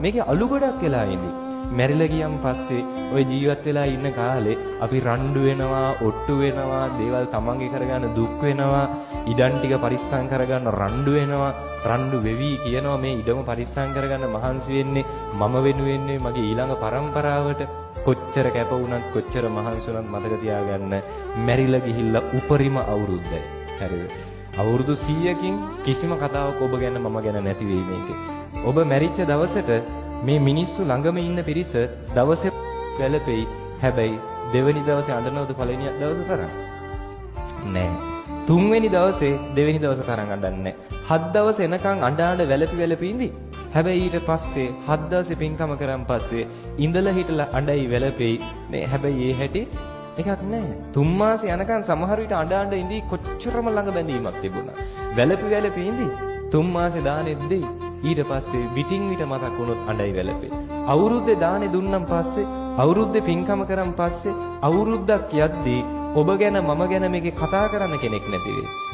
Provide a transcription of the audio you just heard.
මේකේ අලු ගොඩක් වෙලා ඉඳි. මැරිලා ගියන් පස්සේ ওই ජීවත් වෙලා ඉන්න කාලේ අපි රණ්ඩු වෙනවා, ඔට්ටු වෙනවා, දේවල් තමන්ගේ කරගන්න දුක් වෙනවා, ඉඩම් ටික පරිස්සම් කරගන්න රණ්ඩු වෙනවා, රණ්ඩු වෙවි කියනවා මේ ඉඩම පරිස්සම් කරගන්න මහන්සි වෙන්නේ මම වෙනුවෙන් මගේ ඊළඟ පරම්පරාවට. කොච්චර කැප වුණත් කොච්චර මහන්සි වුණත් මතක තියාගන්න මැරිලා ගිහිල්ලා උපරිම අවුරුද්දයි. හරිද? අවුරුදු 100කින් කිසිම කතාවක් ඔබ ගැන මම ගැන නැති වෙයි මේකේ. ඔබ මැරිච්ච දවසට මේ මිනිස්සු ළඟම ඉන්න පිරිස දවසේ වැළපෙයි. හැබැයි දෙවෙනි දවසේ අඬනවද පළවෙනි දවසේ තරම්? නෑ. තුන්වෙනි දවසේ දෙවෙනි දවසේ තරම් අඬන්නේ නෑ. 7 දවස් එනකන් අඬ වැළපි ඉඳි. හැබැයි ඊට පස්සේ 7 දවසේ පින්කම කරන් පස්සේ ඉඳලා හිටලා අඬයි වැළපෙයි. නේ හැබැයි ඒ හැටි එකක් නෑ. 3 මාසේ යනකන් සමහර විට අඬ ඉඳි කොච්චරම ළඟ බැඳීමක් තිබුණා. වැළපි ඉඳි 3 මාසේ දානෙත් දෙයි. ඊට පස්සේ විටින් විට මතක් වුණොත් අඬයි වැළපේ. අවුරුද්දේ දානේ දුන්නම් පස්සේ අවුරුද්දේ පින්කම කරන් පස්සේ අවුරුද්දක් යද්දී ඔබ ගැන මම ගැන මේකේ කතා කරන්න කෙනෙක් නැති වෙයි.